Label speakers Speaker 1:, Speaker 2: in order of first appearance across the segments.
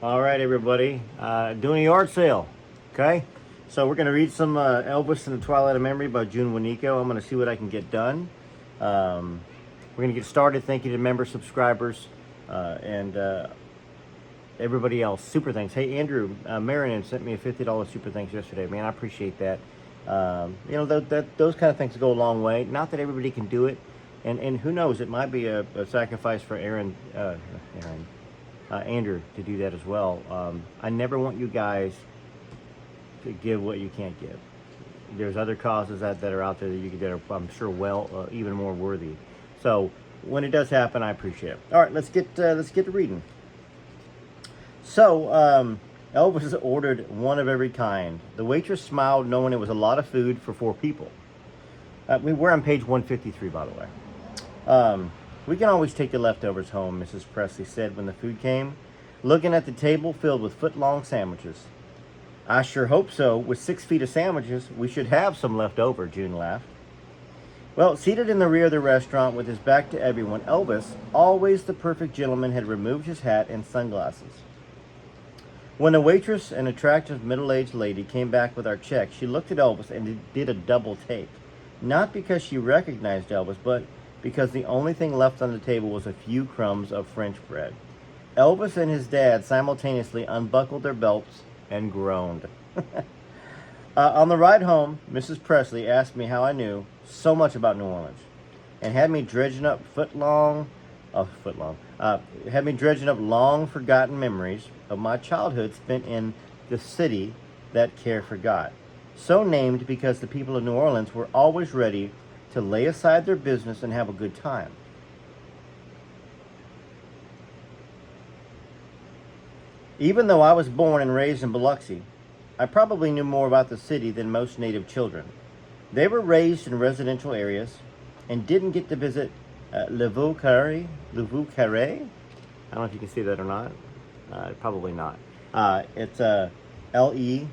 Speaker 1: All right, everybody. Doing a yard sale. Okay? So we're going to read some Elvis and the Twilight of Memory by June Wanico. I'm going to see what I can get done. We're going to get started. Thank you to member subscribers and everybody else. Super thanks. Hey, Andrew Marion sent me a $50 super thanks yesterday. Man, I appreciate that. Those kind of things go a long way. Not that everybody can do it. And who knows, it might be a sacrifice for Andrew to do that as well. I never want you guys to give what you can't give. There's other causes that are out there that you could, that are, I'm sure, even more worthy. So when it does happen, I appreciate it. All right, let's get to reading. So Elvis ordered one of every kind. The waitress smiled, knowing it was a lot of food for 4 people. We're on page 153, by the way. We can always take the leftovers home, Mrs. Presley said when the food came, looking at the table filled with foot-long sandwiches. I sure hope so. With 6 feet of sandwiches, we should have some left over, June laughed. Well, seated in the rear of the restaurant with his back to everyone, Elvis, always the perfect gentleman, had removed his hat and sunglasses. When the waitress, an attractive middle-aged lady, came back with our check, she looked at Elvis and did a double take. Not because she recognized Elvis, but because the only thing left on the table was a few crumbs of French bread. Elvis and his dad simultaneously unbuckled their belts and groaned. On the ride home, Mrs. Presley asked me how I knew so much about New Orleans, and had me dredging up long forgotten memories of my childhood spent in the city that care forgot. So named because the people of New Orleans were always ready to lay aside their business and have a good time. Even though I was born and raised in Biloxi, I probably knew more about the city than most native children. They were raised in residential areas and didn't get to visit Le Vieux Carré. I don't know if you can see that or not. Probably not. It's Levieux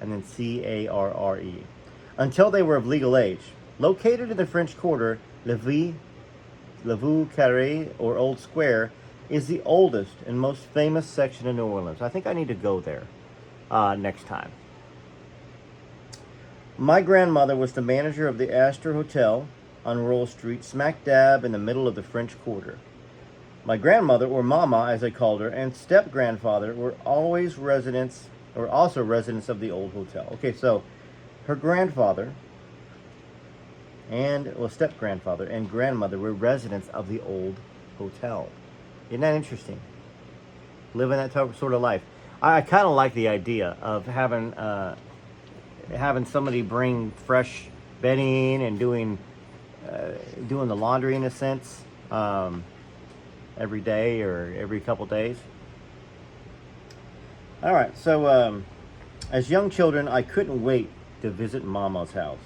Speaker 1: and then Carre. Until they were of legal age. Located in the French Quarter, Le Vieux Carré, or Old Square, is the oldest and most famous section of New Orleans. I think I need to go there next time. My grandmother was the manager of the Astor Hotel on Royal Street, smack dab in the middle of the French Quarter. My grandmother, or Mama as I called her, and step-grandfather were also residents of the old hotel. Okay, so her grandfather step-grandfather and grandmother were residents of the old hotel. Isn't that interesting? Living that sort of life. I kind of like the idea of having somebody bring fresh bedding and doing the laundry in a sense every day or every couple days. All right, so as young children, I couldn't wait to visit Mama's house.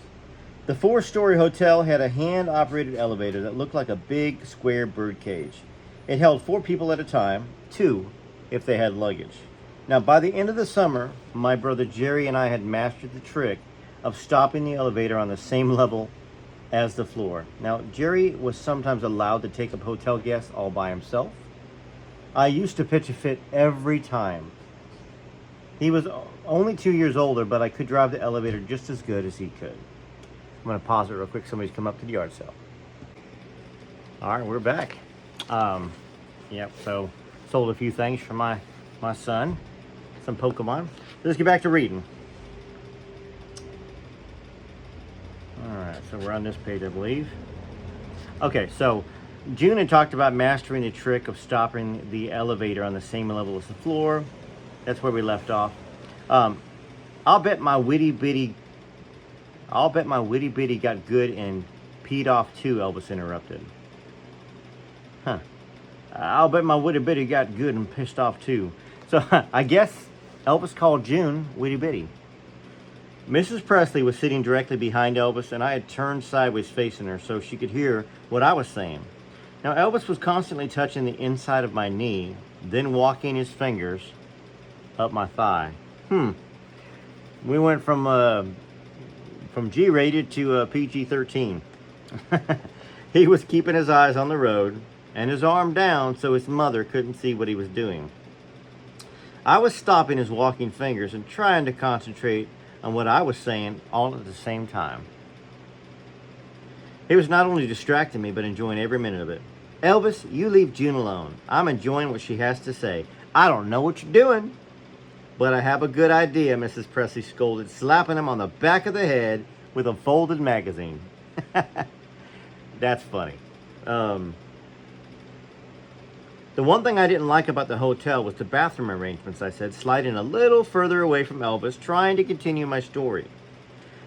Speaker 1: The 4-story hotel had a hand-operated elevator that looked like a big square bird cage. It held 4 people at a time, 2 if they had luggage. Now, by the end of the summer, my brother Jerry and I had mastered the trick of stopping the elevator on the same level as the floor. Now, Jerry was sometimes allowed to take up hotel guests all by himself. I used to pitch a fit every time. He was only 2 years older, but I could drive the elevator just as good as he could. I'm going to pause it real quick. Somebody's come up to the yard sale. All right, we're back. So sold a few things for my son. Some Pokemon. Let's get back to reading. All right, so we're on this page, I believe. Okay, so June had talked about mastering the trick of stopping the elevator on the same level as the floor. That's where we left off. I'll bet my witty bitty got good and peed off too, Elvis interrupted. I'll bet my witty bitty got good and pissed off too. So I guess Elvis called June witty bitty. Mrs. Presley was sitting directly behind Elvis, and I had turned sideways facing her so she could hear what I was saying. Now, Elvis was constantly touching the inside of my knee, then walking his fingers up my thigh. We went from G-rated to PG-13. He was keeping his eyes on the road, and his arm down so his mother couldn't see what he was doing. I was stopping his walking fingers and trying to concentrate on what I was saying all at the same time. He was not only distracting me, but enjoying every minute of it. Elvis, you leave June alone. I'm enjoying what she has to say. I don't know what you're doing, but I have a good idea, Mrs. Presley scolded, slapping him on the back of the head with a folded magazine. That's funny. The one thing I didn't like about the hotel was the bathroom arrangements, I said, sliding a little further away from Elvis, trying to continue my story.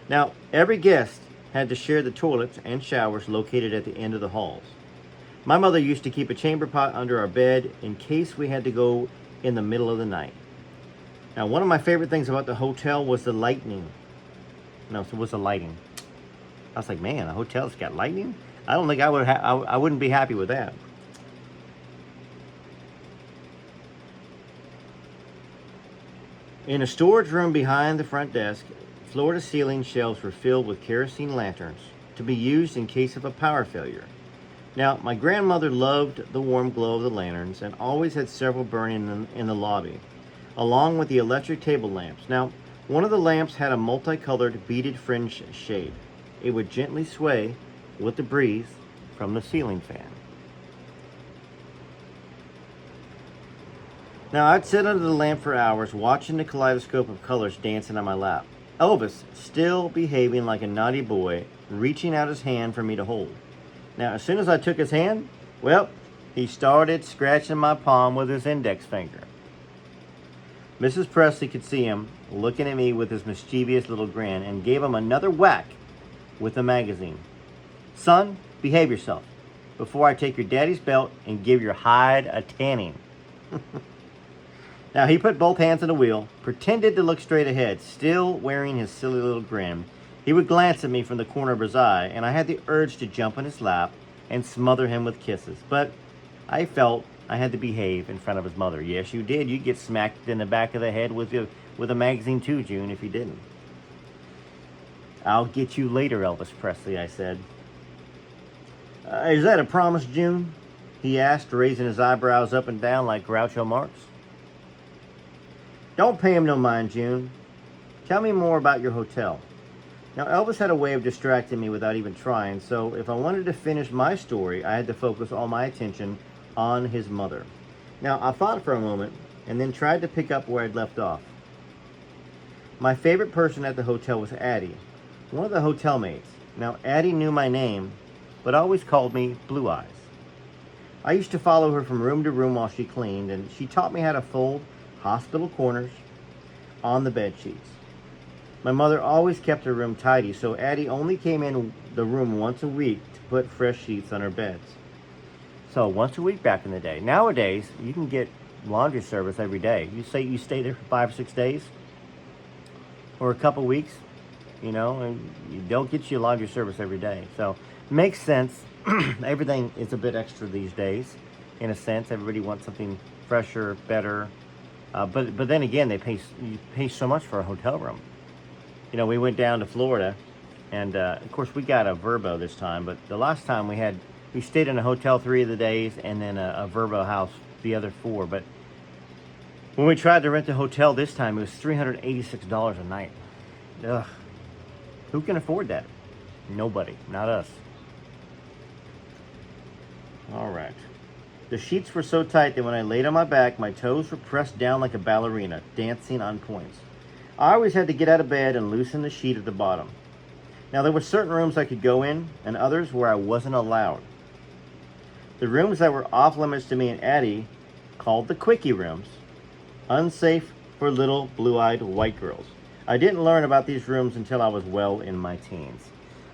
Speaker 1: Now, every guest had to share the toilets and showers located at the end of the halls. My mother used to keep a chamber pot under our bed in case we had to go in the middle of the night. Now, one of my favorite things about the hotel was the lighting. I was like, man, a hotel's got lightning? I don't think I wouldn't be happy with that. In a storage room behind the front desk, floor-to-ceiling shelves were filled with kerosene lanterns to be used in case of a power failure. Now, my grandmother loved the warm glow of the lanterns and always had several burning in the lobby, along with the electric table lamps. Now, one of the lamps had a multicolored beaded fringe shade. It would gently sway with the breeze from the ceiling fan. Now, I'd sit under the lamp for hours, watching the kaleidoscope of colors dancing on my lap. Elvis, still behaving like a naughty boy, reaching out his hand for me to hold. Now, as soon as I took his hand, well, he started scratching my palm with his index finger. Mrs. Presley could see him looking at me with his mischievous little grin and gave him another whack with the magazine. Son, behave yourself before I take your daddy's belt and give your hide a tanning. Now, he put both hands on the wheel, pretended to look straight ahead, still wearing his silly little grin. He would glance at me from the corner of his eye, and I had the urge to jump in his lap and smother him with kisses. But I felt I had to behave in front of his mother. Yes, you did. You'd get smacked in the back of the head with a magazine too, June, if you didn't. I'll get you later, Elvis Presley, I said. Is that a promise, June? He asked, raising his eyebrows up and down like Groucho Marx. Don't pay him no mind, June. Tell me more about your hotel. Now, Elvis had a way of distracting me without even trying, so if I wanted to finish my story, I had to focus all my attention on his mother. Now, I thought for a moment, and then tried to pick up where I'd left off. My favorite person at the hotel was Addie, one of the hotel mates. Now, Addie knew my name, but always called me Blue Eyes. I used to follow her from room to room while she cleaned, and she taught me how to fold hospital corners on the bed sheets. My mother always kept her room tidy, so Addie only came in the room once a week to put fresh sheets on her beds. So once a week back in the day. Nowadays, you can get laundry service every day. You say you stay there for 5 or 6 days or a couple weeks, and you don't get you laundry service every day. So it makes sense. Everything is a bit extra these days, in a sense. Everybody wants something fresher, better. But then again, you pay so much for a hotel room. We went down to Florida, and of course we got a Verbo this time. But the last time we stayed in a hotel 3 of the days, and then a Verbo house the other 4. But when we tried to rent the hotel this time, it was $386 a night. Ugh, who can afford that? Nobody, not us. All right. The sheets were so tight that when I laid on my back, my toes were pressed down like a ballerina, dancing on points. I always had to get out of bed and loosen the sheet at the bottom. Now, there were certain rooms I could go in, and others where I wasn't allowed. The rooms that were off limits to me and Addie, called the quickie rooms, unsafe for little blue-eyed white girls. I didn't learn about these rooms until I was well in my teens.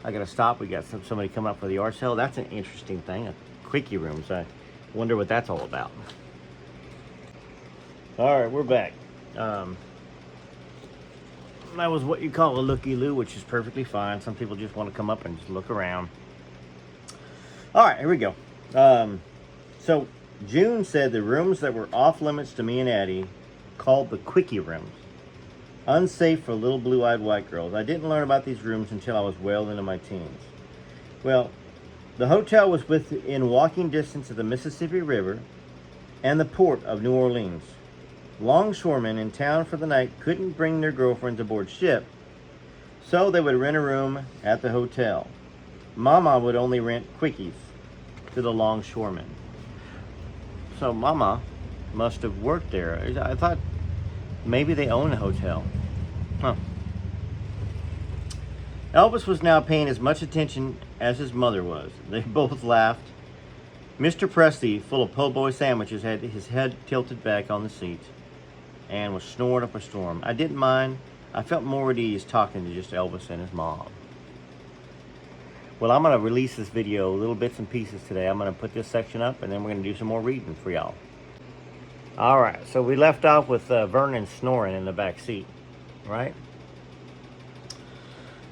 Speaker 1: I gotta stop. We got somebody coming up for the yard sale. That's an interesting thing, a quickie rooms. I wonder what that's all about. All right, we're back. That was what you call a looky-loo, which is perfectly fine. Some people just want to come up and just look around. All right, here we go. So June said the rooms that were off limits to me and Addie, called the quickie rooms, unsafe for little blue-eyed white girls. I didn't learn about these rooms until I was well into my teens. Well, The hotel was within walking distance of the Mississippi River and the port of New Orleans. Longshoremen in town for the night couldn't bring their girlfriends aboard ship, so they would rent a room at the hotel. Mama would only rent quickies to the longshoremen. So Mama must have worked there. I thought maybe they own a hotel. Huh. Elvis was now paying as much attention as his mother was. They both laughed. Mr. Presley, full of po' boy sandwiches, had his head tilted back on the seat and was snoring up a storm. I didn't mind. I felt more at ease talking to just Elvis and his mom. Well, I'm going to release this video, little bits and pieces today. I'm going to put this section up, and then we're going to do some more reading for y'all. All right, so we left off with Vernon snoring in the back seat, right?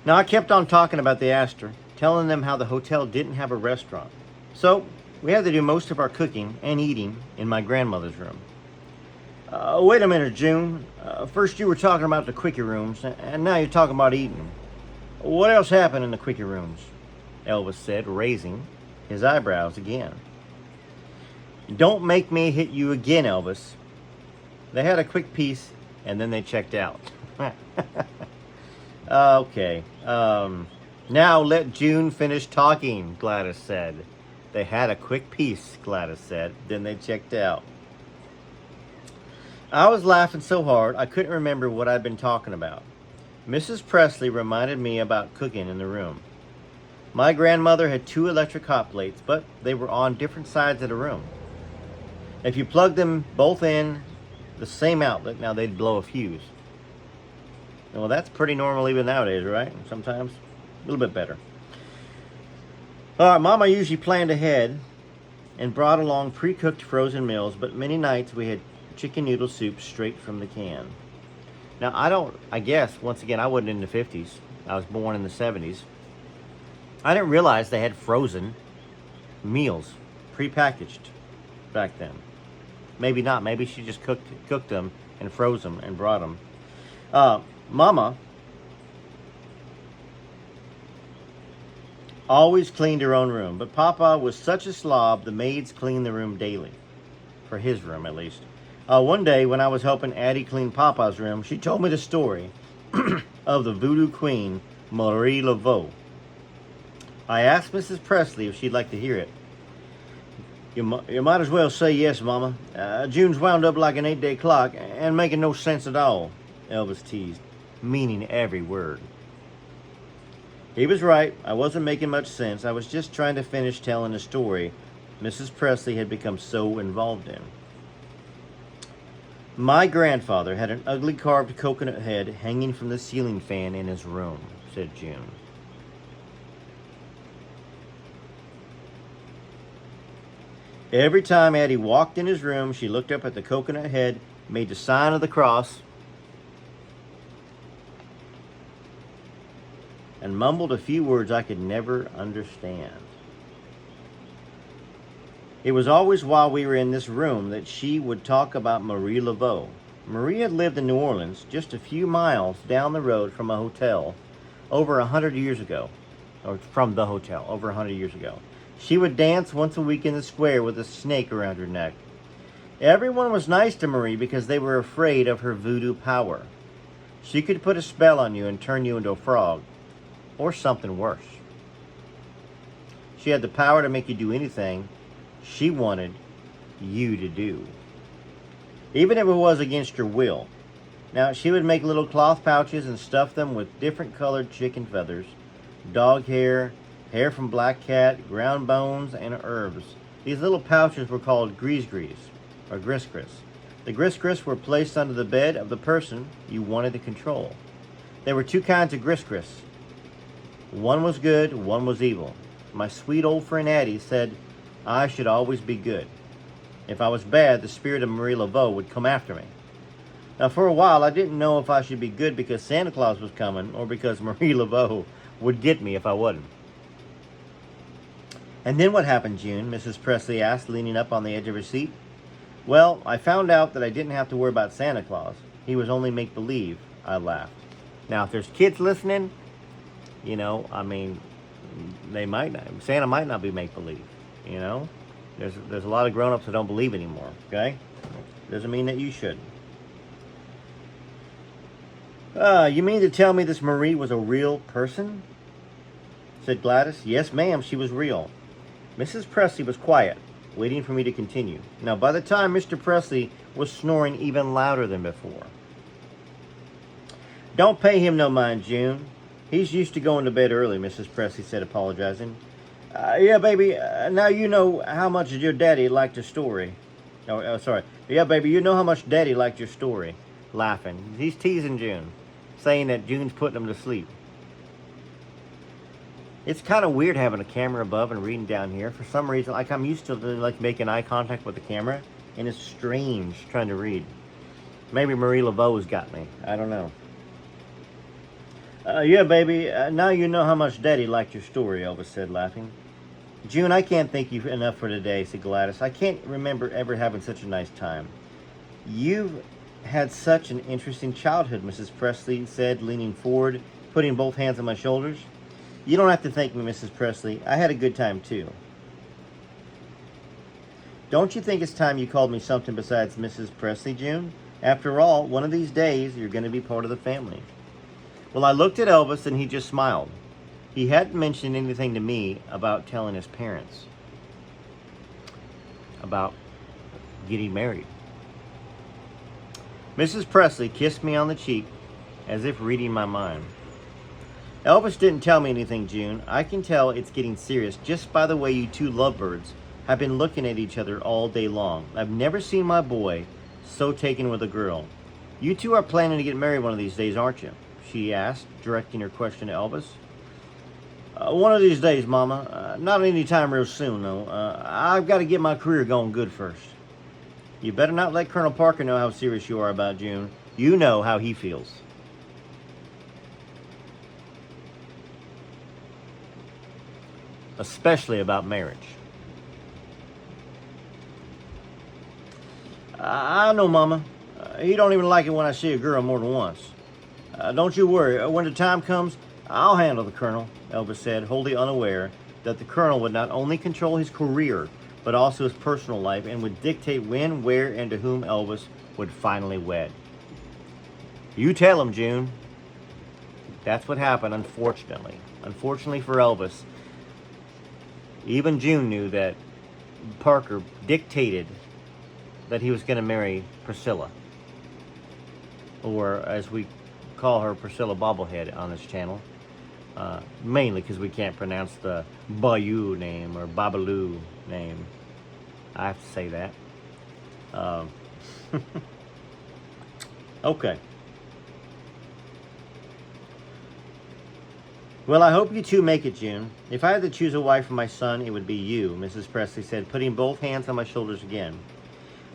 Speaker 1: Now, I kept on talking about the Astor, telling them how the hotel didn't have a restaurant. So, we had to do most of our cooking and eating in my grandmother's room. Wait a minute, June. First you were talking about the quickie rooms, and now you're talking about eating. What else happened in the quickie rooms? Elvis said, raising his eyebrows again. Don't make me hit you again, Elvis. They had a quick piece, and then they checked out. Okay. Now let June finish talking, Gladys said. They had a quick piece, Gladys said. Then they checked out. I was laughing so hard I couldn't remember what I'd been talking about. Mrs. Presley reminded me about cooking in the room. My grandmother had 2 electric hot plates, but they were on different sides of the room. If you plugged them both in the same outlet, now they'd blow a fuse. Well, that's pretty normal even nowadays, right? Sometimes a little bit better. All right, Mama usually planned ahead and brought along pre-cooked frozen meals, but many nights we had chicken noodle soup straight from the can. Now, I guess, once again, I wasn't in the 50s. I was born in the 70s. I didn't realize they had frozen meals, pre-packaged back then. Maybe not. Maybe she just cooked them and froze them and brought them. Mama always cleaned her own room, but Papa was such a slob, the maids cleaned the room daily. For his room, at least. One day, when I was helping Addie clean Papa's room, she told me the story of the voodoo queen, Marie Laveau. I asked Mrs. Presley if she'd like to hear it. You might as well say yes, Mama. June's wound up like an 8-day clock and making no sense at all, Elvis teased, meaning every word. He was right. I wasn't making much sense. I was just trying to finish telling the story Mrs. Presley had become so involved in. My grandfather had an ugly carved coconut head hanging from the ceiling fan in his room, said June. Every time Addie walked in his room, she looked up at the coconut head, made the sign of the cross, and mumbled a few words I could never understand. It was always while we were in this room that she would talk about Marie Laveau. Marie had lived in New Orleans, just a few miles down the road from a hotel, over 100 years ago. Or from the hotel, over 100 years ago. She would dance once a week in the square with a snake around her neck. Everyone was nice to Marie because they were afraid of her voodoo power. She could put a spell on you and turn you into a frog, or something worse. She had the power to make you do anything she wanted you to do, even if it was against your will. Now, she would make little cloth pouches and stuff them with different colored chicken feathers, dog hair, hair from black cat, ground bones, and herbs. These little pouches were called gris-gris, or gris-gris. The gris-gris were placed under the bed of the person you wanted to control. There were 2 kinds of gris-gris. One was good, one was evil. My sweet old friend Addie said I should always be good. If I was bad, the spirit of Marie Laveau would come after me. Now, for a while, I didn't know if I should be good because Santa Claus was coming or because Marie Laveau would get me if I wasn't. And then what happened, June? Mrs. Presley asked, leaning up on the edge of her seat. Well, I found out that I didn't have to worry about Santa Claus. He was only make-believe, I laughed. Now, if there's kids listening, Santa might not be make-believe, you know? There's a lot of grown-ups that don't believe anymore, okay? Doesn't mean that you shouldn't. You mean to tell me this Marie was a real person? Said Gladys. Yes, ma'am, she was real. Mrs. Presley was quiet, waiting for me to continue. Now, by the time Mr. Presley was snoring even louder than before. Don't pay him no mind, June. He's used to going to bed early, Mrs. Presley said, apologizing. Yeah, baby, now you know how much your daddy liked your story. Oh, sorry. Yeah, baby, you know how much daddy liked your story. Laughing. He's teasing June, saying that June's putting him to sleep. It's kind of weird having a camera above and reading down here. For some reason, like I'm used to like making eye contact with the camera, and it's strange trying to read. Maybe Marie Laveau's got me. I don't know. Yeah, baby, now you know how much Daddy liked your story, Elvis said, laughing. June, I can't thank you enough for today, said Gladys. I can't remember ever having such a nice time. You've had such an interesting childhood, Mrs. Presley said, leaning forward, putting both hands on my shoulders. You don't have to thank me, Mrs. Presley. I had a good time, too. Don't you think it's time you called me something besides Mrs. Presley, June? After all, one of these days, you're going to be part of the family. Well, I looked at Elvis and he just smiled. He hadn't mentioned anything to me about telling his parents about getting married. Mrs. Presley kissed me on the cheek as if reading my mind. Elvis didn't tell me anything, June. I can tell it's getting serious just by the way you two lovebirds have been looking at each other all day long. I've never seen my boy so taken with a girl. You two are planning to get married one of these days, aren't you? She asked, directing her question to Elvis. One of these days, Mama. Not any time real soon, though. I've got to get my career going good first. You better not let Colonel Parker know how serious you are about June. You know how he feels. Especially about marriage. I know, Mama. He don't even like it when I see a girl more than once. Don't you worry. When the time comes, I'll handle the Colonel, Elvis said, wholly unaware that the Colonel would not only control his career, but also his personal life, and would dictate when, where, and to whom Elvis would finally wed. You tell him, June. That's what happened, unfortunately. Unfortunately for Elvis, even June knew that Parker dictated that he was going to marry Priscilla. Or, as we call her, Priscilla Bobblehead on this channel. Mainly because we can't pronounce the Bayou name or Babaloo name. I have to say that. Okay. Well, I hope you two make it, June. If I had to choose a wife for my son, it would be you, Mrs. Presley said, putting both hands on my shoulders again.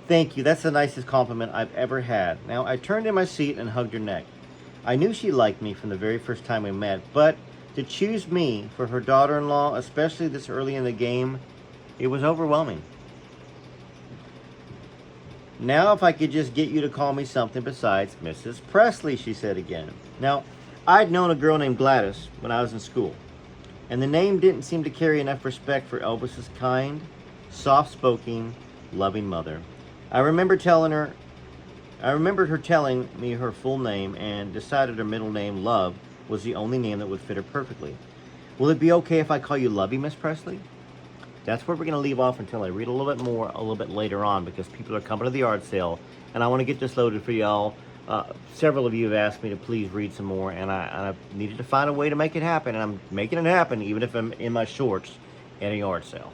Speaker 1: Thank you. That's the nicest compliment I've ever had. Now, I turned in my seat and hugged her neck. I knew she liked me from the very first time we met, but to choose me for her daughter-in-law, especially this early in the game, it was overwhelming. Now, if I could just get you to call me something besides Mrs. Presley, she said again. Now, I'd known a girl named Gladys when I was in school, and the name didn't seem to carry enough respect for Elvis's kind, soft-spoken, loving mother. I remembered her telling me her full name and decided her middle name, Love, was the only name that would fit her perfectly. Will it be okay if I call you Lovey, Miss Presley? That's where we're going to leave off until I read a little bit more a little bit later on, because people are coming to the yard sale, and I want to get this loaded for y'all. Several of you have asked me to please read some more, and I needed to find a way to make it happen, and I'm making it happen even if I'm in my shorts at a yard sale.